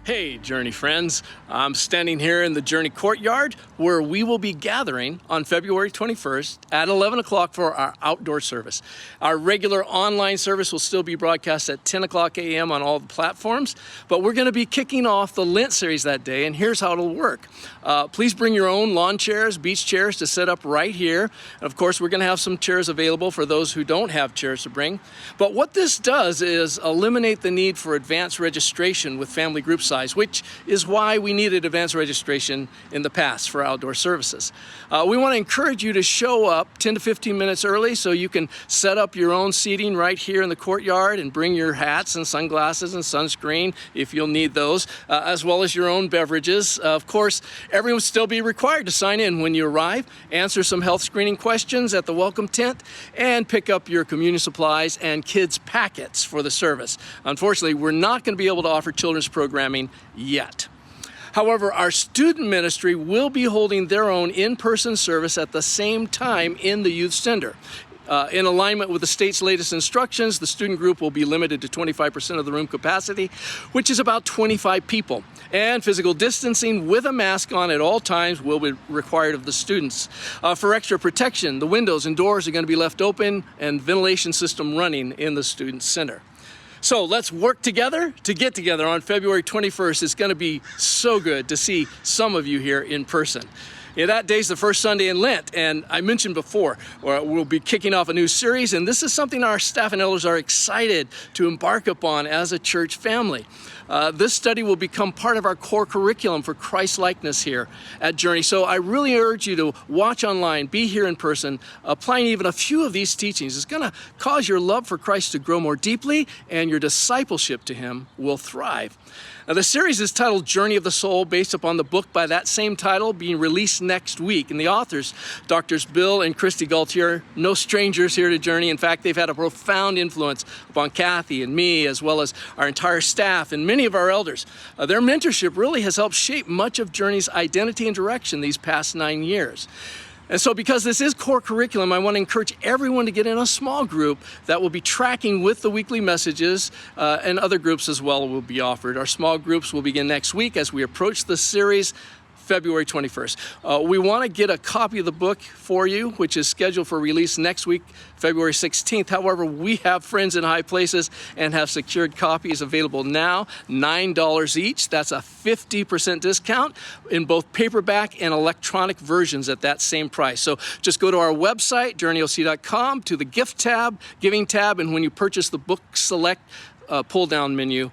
Hey, Journey friends. I'm standing here in the Journey Courtyard where we will be gathering on February 21st at 11 o'clock for our outdoor service. Our regular online service will still be broadcast at 10 o'clock a.m. on all the platforms, but we're going to be kicking off the Lent series that day, and here's how it'll work. Please bring your own lawn chairs, beach chairs to set up right here. And of course, we're going to have some chairs available for those who don't have chairs to bring. But what this does is eliminate the need for advanced registration with family group size, which is why we needed advanced registration in the past for outdoor services. We want to encourage you to show up 10 to 15 minutes early so you can set up your own seating right here in the courtyard and bring your hats and sunglasses and sunscreen if you'll need those, as well as your own beverages. Of course, everyone will still be required to sign in when you arrive, answer some health screening questions at the welcome tent, and pick up your communion supplies and kids' packets for the service. Unfortunately, we're not going to be able to offer children's programming yet. However, our student ministry will be holding their own in-person service at the same time in the youth center. In alignment with the state's latest instructions, the student group will be limited to 25% of the room capacity, which is about 25 people. And physical distancing with a mask on at all times will be required of the students. For extra protection, the windows and doors are going to be left open and ventilation system running in the student center. So let's work together to get together on February 21st. It's going to be so good to see some of you here in person. Yeah, that day's the first Sunday in Lent, and I mentioned before, we'll be kicking off a new series, and this is something our staff and elders are excited to embark upon as a church family. This study will become part of our core curriculum for Christ-likeness here at Journey. So I really urge you to watch online, be here in person. Applying even a few of these teachings is going to cause your love for Christ to grow more deeply, and your discipleship to Him will thrive. Now, the series is titled Journey of the Soul, based upon the book by that same title being released next week. And the authors, Drs. Bill and Christy Gaultier, no strangers here to Journey. In fact, they've had a profound influence upon Kathy and me, as well as our entire staff and many of our elders. Their mentorship really has helped shape much of Journey's identity and direction these past 9 years. And so because this is core curriculum, I want to encourage everyone to get in a small group that will be tracking with the weekly messages, and other groups as well will be offered. Our small groups will begin next week as we approach the series February 21st. We want to get a copy of the book for you, which is scheduled for release next week, February 16th. However, we have friends in high places and have secured copies available now, $9 each. That's a 50% discount in both paperback and electronic versions at that same price. So just go to our website, journeyoc.com, to the gift tab, giving tab, and when you purchase the book select pull-down menu,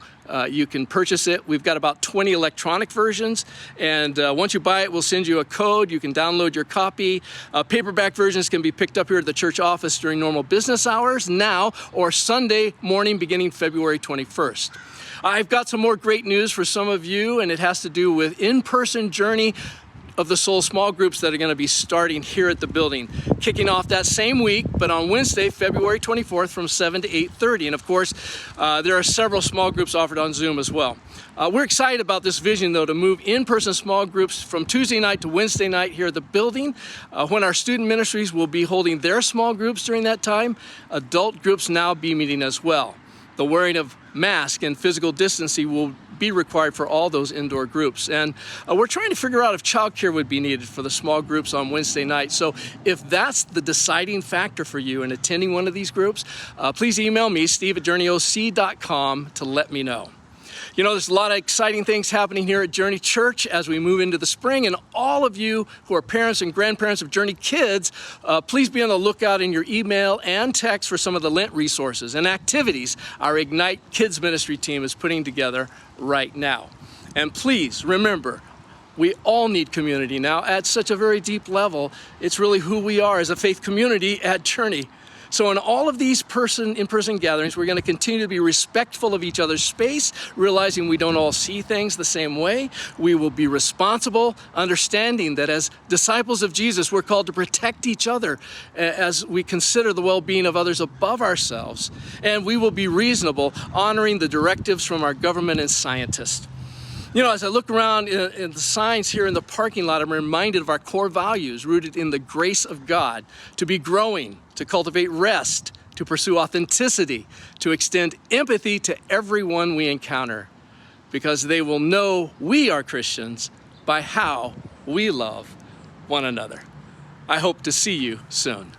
you can purchase it. We've got about 20 electronic versions, and once you buy it, we'll send you a code. You can download your copy. Paperback versions can be picked up here at the church office during normal business hours now or Sunday morning beginning February 21st. I've got some more great news for some of you, and it has to do with in-person Journey of the Soul small groups that are going to be starting here at the building, kicking off that same week, but on Wednesday, February 24th from 7 to 8:30. And of course, there are several small groups offered on Zoom as well. We're excited about this vision, though, to move in-person small groups from Tuesday night to Wednesday night here at the building. When our student ministries will be holding their small groups during that time, adult groups now be meeting as well. The wearing of masks and physical distancing will be required for all those indoor groups. And we're trying to figure out if childcare would be needed for the small groups on Wednesday night. So if that's the deciding factor for you in attending one of these groups, please email me, steve@journeyoc.com, to let me know. You know, there's a lot of exciting things happening here at Journey Church as we move into the spring, and all of you who are parents and grandparents of Journey kids, please be on the lookout in your email and text for some of the Lent resources and activities our Ignite Kids Ministry team is putting together right now. And please remember, we all need community now at such a very deep level. It's really who we are as a faith community at Journey. So in all of these in-person gatherings, we're going to continue to be respectful of each other's space, realizing we don't all see things the same way. We will be responsible, understanding that as disciples of Jesus, we're called to protect each other as we consider the well-being of others above ourselves. And we will be reasonable, honoring the directives from our government and scientists. You know, as I look around in the signs here in the parking lot, I'm reminded of our core values rooted in the grace of God: to be growing, to cultivate rest, to pursue authenticity, to extend empathy to everyone we encounter. because they will know we are Christians by how we love one another. I hope to see you soon.